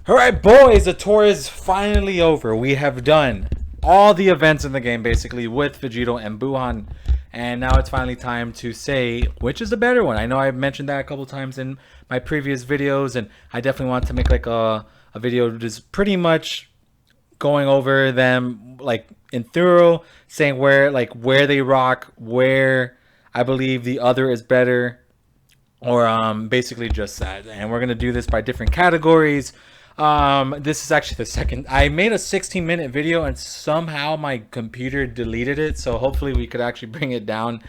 Alright boys, the tour is finally over. We have done all the events in the game basically with Vegito and Buuhan. And now it's finally time to say which is the better one. I know I've mentioned that a couple times in my previous videos, and I definitely want to make like a video just pretty much going over them like in thorough, saying where they rock, where I believe the other is better, or basically just that. And we're gonna do this by different categories. This is actually the second. I made a 16-minute video and somehow my computer deleted it, so hopefully we could actually bring it down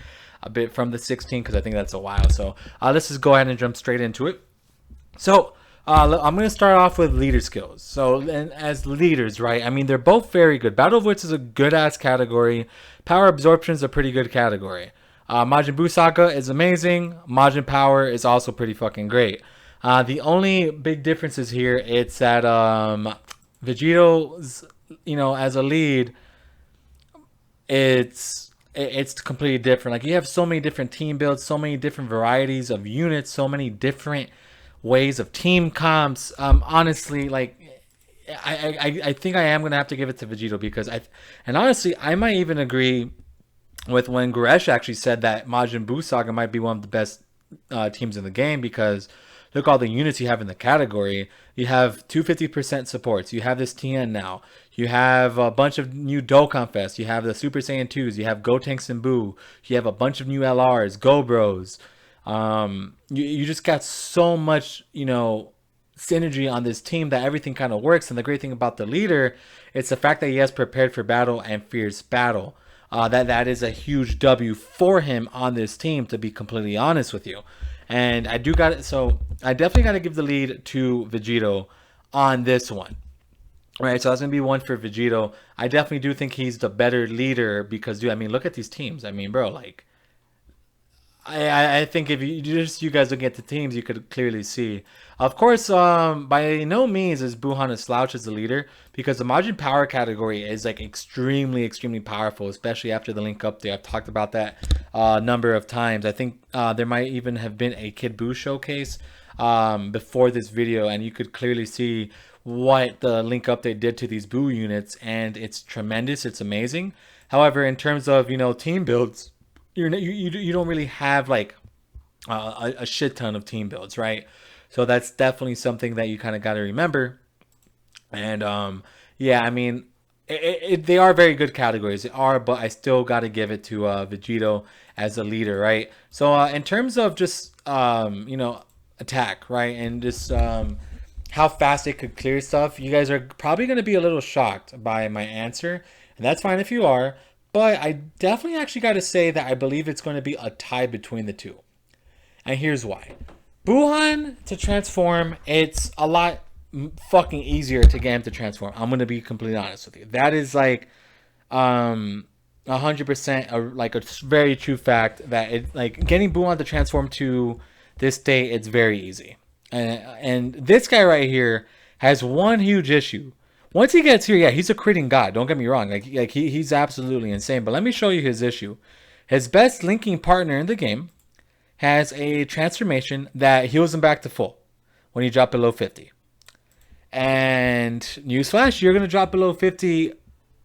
a bit from the 16 because I think that's a while. So let's just go ahead and jump straight into it. So I'm going to start off with leader skills. So, and as leaders, right? I mean, they're both very good. Battle of Wits is a good ass category. Power Absorption is a pretty good category. Majin Buu Saga is amazing. Majin Power is also pretty fucking great. The only big differences here, it's that Vegito's, as a lead, it's completely different. Like, you have so many different team builds, so many different varieties of units, so many different ways of team comps. Honestly, like, I think I am gonna have to give it to Vegito because honestly I might even agree with when Goresh actually said that Majin Buu Saga might be one of the best teams in the game, because look all the units you have in the category. You have 250% supports. You have this TN now. You have a bunch of new Dokkan Fest. You have the Super Saiyan 2s. You have Gotenks and Buu. You have a bunch of new LRs, Go Bros. You just got so much, synergy on this team that everything kind of works. And the great thing about the leader, it's the fact that he has prepared for battle and fierce battle. That is a huge W for him on this team, to be completely honest with you. And I definitely got to give the lead to Vegito on this one. All right, so that's going to be one for Vegito. I definitely do think he's the better leader because, dude, I mean, look at these teams. I mean, bro, like, I think if you guys looking at the teams, you could clearly see. Of course, by no means is Buuhan a slouch as the leader, because the Majin Power category is like extremely powerful, especially after the link update. I've talked about that a number of times. I think there might even have been a Kid Buu showcase before this video, and you could clearly see what the link update did to these Buu units, and it's tremendous. It's amazing. However, in terms of team builds, you don't really have like a shit ton of team builds, right? So that's definitely something that you kind of got to remember. And yeah, I mean, they are very good categories. They are, but I still got to give it to Vegito as a leader, right? So in terms of just attack, right, and just how fast it could clear stuff, you guys are probably going to be a little shocked by my answer, and that's fine if you are. But I definitely actually got to say that I believe it's going to be a tie between the two. And here's why. Buuhan to transform, it's a lot fucking easier to get him to transform. I'm going to be completely honest with you. That is like 100% like a very true fact, that it, like, getting Buuhan to transform to this state, it's very easy. And this guy right here has one huge issue. Once he gets here, yeah, he's a critting god. Don't get me wrong. Like he's absolutely insane. But let me show you his issue. His best linking partner in the game has a transformation that heals him back to full when you drop below 50. And newsflash, you're going to drop below 50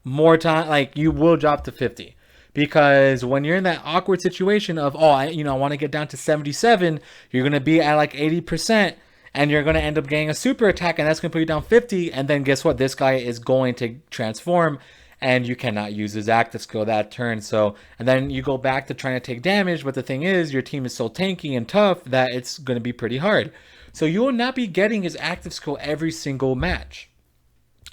more time. Like, you will drop to 50. Because when you're in that awkward situation of, I want to get down to 77, you're going to be at like 80%. And you're going to end up getting a super attack, and that's going to put you down 50. And then guess what? This guy is going to transform, and you cannot use his active skill that turn. So, and then you go back to trying to take damage. But the thing is, your team is so tanky and tough that it's going to be pretty hard. So you will not be getting his active skill every single match,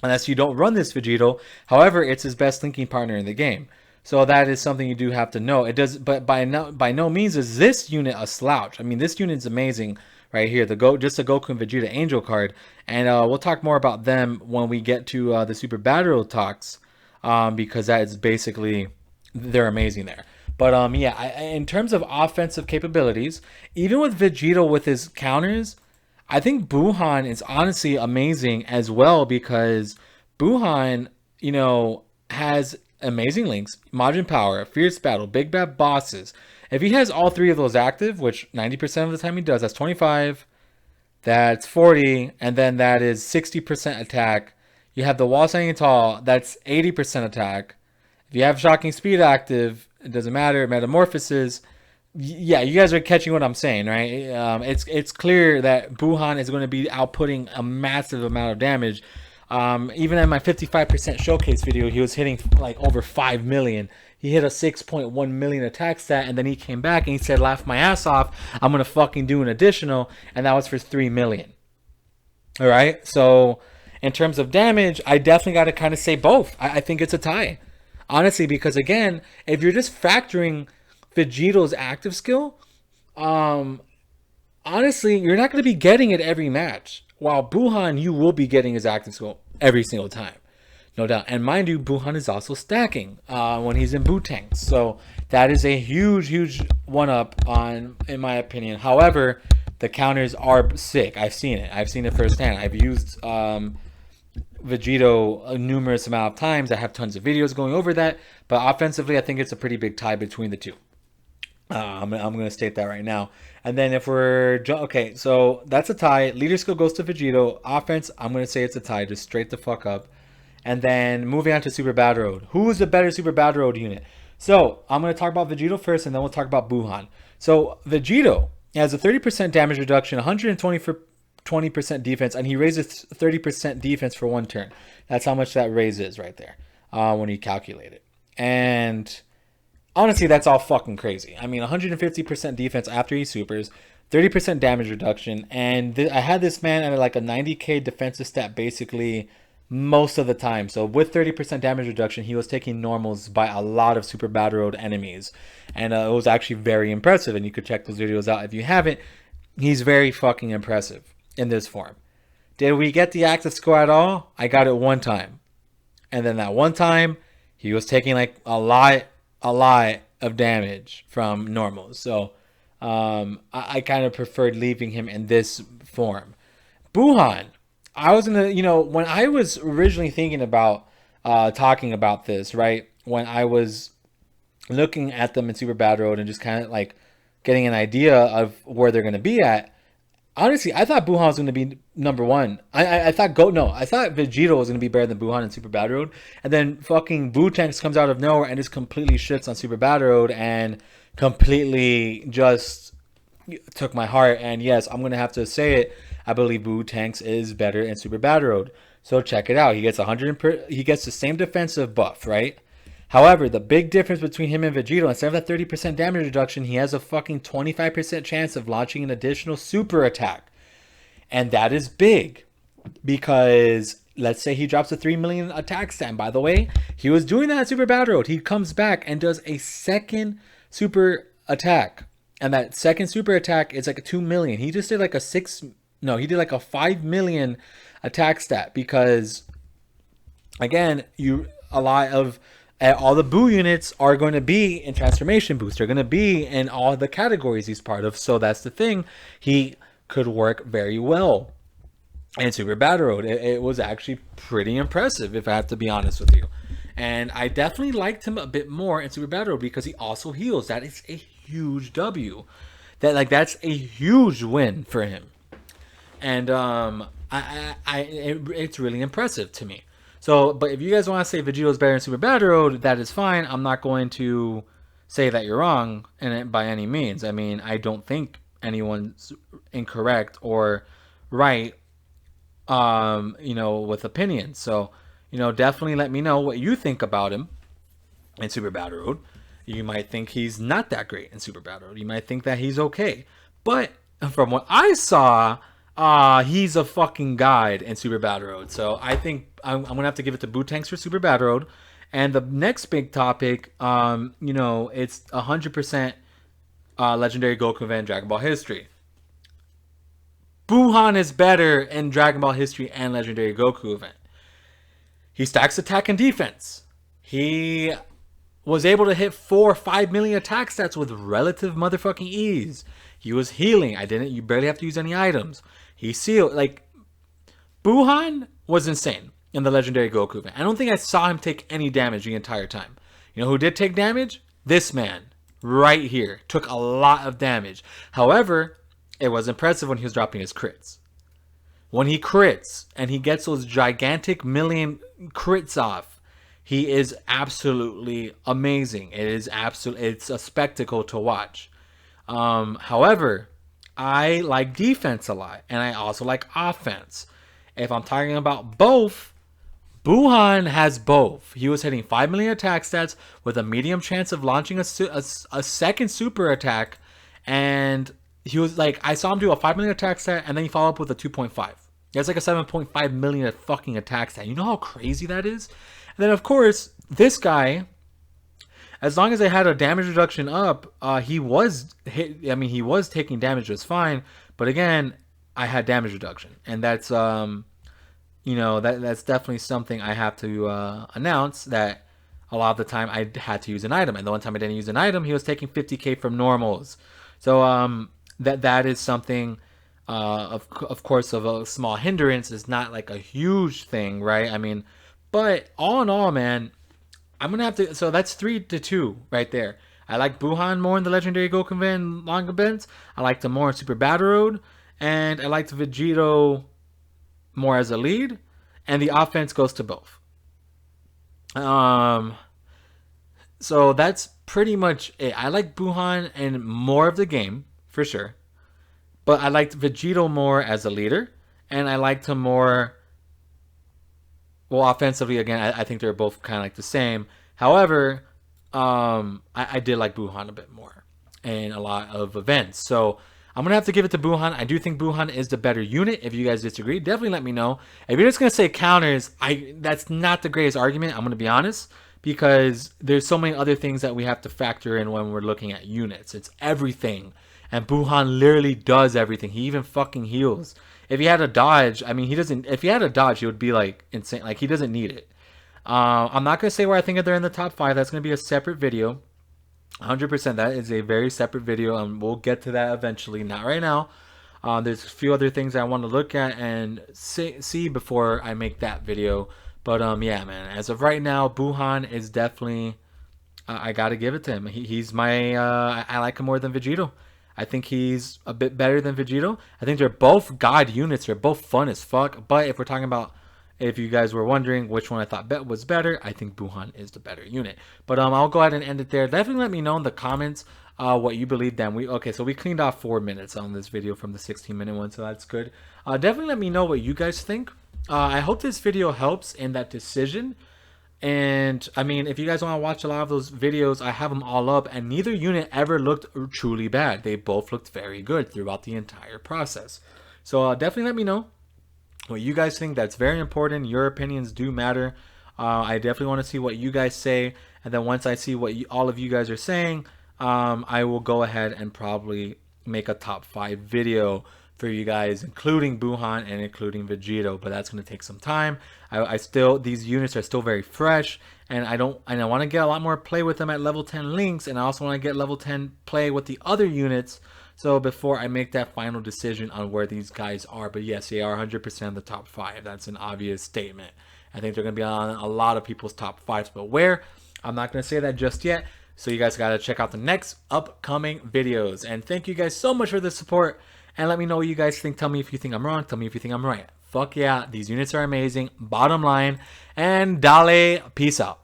unless you don't run this Vegito. However, it's his best linking partner in the game. So that is something you do have to know. It does, but by no means is this unit a slouch. I mean, this unit's amazing. Right here, just the Goku and Vegeta Angel card, and we'll talk more about them when we get to the Super Battle talks, because that is basically, they're amazing there. But yeah, in terms of offensive capabilities, even with Vegito with his counters, I think Buuhan is honestly amazing as well, because Buuhan, has amazing links, Majin Power, Fierce Battle, Big Bad Bosses. If he has all three of those active, which 90% of the time he does, that's 25, That's 40, and then that is 60% attack. You have the wall standing tall, that's 80% attack. If you have shocking speed active, it doesn't matter. Metamorphosis, yeah, you guys are catching what I'm saying, right? It's clear that Buuhan is going to be outputting a massive amount of damage. Even in my 55% showcase video, he was hitting like over 5 million. He hit a 6.1 million attack stat, and then he came back and he said, laugh my ass off, I'm going to fucking do an additional, and that was for 3 million. All right, so in terms of damage, I definitely got to kind of say both. I think it's a tie. Honestly, because again, if you're just factoring Vegito's active skill, honestly, you're not going to be getting it every match. While Buuhan, you will be getting his active skill every single time. No doubt. And mind you, Buuhan is also stacking when he's in boot tanks. So that is a huge, huge one-up in my opinion. However, the counters are sick. I've seen it. I've seen it firsthand. I've used Vegito a numerous amount of times. I have tons of videos going over that. But offensively, I think it's a pretty big tie between the two. I'm going to state that right now. And then if we're... Okay, so that's a tie. Leader skill goes to Vegito. Offense, I'm going to say it's a tie. Just straight the fuck up. And then moving on to Super Battle Road. Who is the better Super Battle Road unit? So I'm going to talk about Vegito first, and then we'll talk about Buuhan. So Vegito has a 30% damage reduction, 120 for 20% defense, and he raises 30% defense for 1 turn. That's how much that raise is right there when you calculate it. And honestly, that's all fucking crazy. I mean, 150% defense after he supers, 30% damage reduction, and I had this man at like a 90k defensive stat basically most of the time. So with 30% damage reduction, he was taking normals by a lot of Super Battle Road enemies, and it was actually very impressive. And you could check those videos out if you haven't. He's very fucking impressive in this form. Did we get the active score at all? I got it 1 time, and then that 1 time he was taking like a lot of damage from normals. So I kind of preferred leaving him in this form. Buuhan, I was gonna, when I was originally thinking about talking about this, right? When I was looking at them in Super Battle Road and just kind of like getting an idea of where they're gonna be at. Honestly, I thought Buuhan was gonna be number 1. I thought Vegito was gonna be better than Buuhan in Super Battle Road, and then fucking Bootanks comes out of nowhere and just completely shits on Super Battle Road and completely just took my heart. And yes, I'm gonna have to say it. I believe Bootanks is better in Super Battle Road. So check it out. He gets he gets the same defensive buff, right? However, the big difference between him and Vegito, instead of that 30% damage reduction, he has a fucking 25% chance of launching an additional super attack. And that is big because let's say he drops a 3 million attack stat. By the way, he was doing that at Super Battle Road. He comes back and does a second super attack. And that second super attack is like a 2 million. He just did like he did like a 5 million attack stat because, again, all the Boo units are going to be in Transformation Boost. They're going to be in all the categories he's part of. So that's the thing. He could work very well in Super Battle Road. It was actually pretty impressive, if I have to be honest with you. And I definitely liked him a bit more in Super Battle Road because he also heals. That is a huge W. That's a huge win for him. And it's really impressive to me. So, but if you guys want to say Vegito is better in Super Battle Road, that is fine. I'm not going to say that you're wrong by any means. I mean, I don't think anyone's incorrect or right, with opinions. So, definitely let me know what you think about him in Super Battle Road. You might think he's not that great in Super Battle Road. You might think that he's okay. But from what I saw, he's a fucking guide in Super Battle Road. So I think I'm gonna have to give it to Bootanks for Super Battle Road. And the next big topic, it's 100% Legendary Goku event Dragon Ball history. Buuhan is better in Dragon Ball history and Legendary Goku event. He stacks attack and defense. He was able to hit 4 or 5 million attack stats with relative motherfucking ease. He was healing. You barely have to use any items. He sealed. Buuhan was insane in the Legendary Goku event. I don't think I saw him take any damage the entire time. You know who did take damage? This man right here took a lot of damage. However, it was impressive when he was dropping his crits. when he crits and he gets those gigantic million crits off, he is absolutely amazing. It's a spectacle to watch. However, I like defense a lot, and I also like offense. If I'm talking about both, Buuhan has both. He was hitting 5 million attack stats with a medium chance of launching a second super attack, and he was like, I saw him do a 5 million attack stat, and then he followed up with a 2.5. That's like a 7.5 million fucking attack stat. You know how crazy that is? And then, of course, this guy, as long as they had a damage reduction up, he was hit. I mean, he was taking damage just fine. But again, I had damage reduction, and that's that's definitely something I have to announce, that a lot of the time I had to use an item, and the one time I didn't use an item, he was taking 50k from normals. So that is something. Of course, of a small hindrance, is not like a huge thing, right? I mean, but all in all, man, I'm gonna have to. So that's 3-2 right there. I like Buuhan more in the Legendary Goku event, long events. I liked him more in Super Battle Road, and I liked Vegito more as a lead. And the offense goes to both. So that's pretty much it. I like Buuhan in more of the game for sure, but I liked Vegito more as a leader, and I liked him more. Well, offensively, again, I think they're both kind of like the same. However, I did like Buuhan a bit more in a lot of events. So I'm going to have to give it to Buuhan. I do think Buuhan is the better unit. If you guys disagree, definitely let me know. If you're just going to say counters, that's not the greatest argument, I'm going to be honest, because there's so many other things that we have to factor in when we're looking at units. It's everything. And Buuhan literally does everything. He even fucking heals. If he had a dodge, I mean, he doesn't. If he had a dodge, he would be like insane. Like, he doesn't need it. I'm not gonna say where I think they're in the top 5. That's gonna be a separate video. 100%. That is a very separate video, and we'll get to that eventually. Not right now. There's a few other things I want to look at and see before I make that video. But yeah, man. As of right now, Buuhan is definitely. I gotta give it to him. He's my. I like him more than Vegito. I think he's a bit better than Vegito. I think they're both god units. They're both fun as fuck. But if we're talking about, if you guys were wondering which one I thought was better, I think Buuhan is the better unit. But I'll go ahead and end it there. Definitely let me know in the comments what you believe. Then so we cleaned off 4 minutes on this video from the 16-minute one, so that's good. Definitely let me know what you guys think. I hope this video helps in that decision. And I mean, if you guys want to watch a lot of those videos, I have them all up, and neither unit ever looked truly bad. They both looked very good throughout the entire process. So definitely let me know what you guys think. That's very important. Your opinions do matter. I definitely want to see what you guys say, and then once I see what all of you guys are saying, I will go ahead and probably make a top 5 video for you guys, including Buuhan and including Vegito, but that's going to take some time. These units are still very fresh, and I want to get a lot more play with them at level 10 links, and I also want to get level 10 play with the other units, so before I make that final decision on where these guys are. But yes, they are 100% the top 5. That's an obvious statement. I think they're going to be on a lot of people's top 5s, but where? I'm not going to say that just yet. So you guys got to check out the next upcoming videos. And thank you guys so much for the support. And let me know what you guys think. Tell me if you think I'm wrong. Tell me if you think I'm right. Fuck yeah. These units are amazing. Bottom line. And dale. Peace out.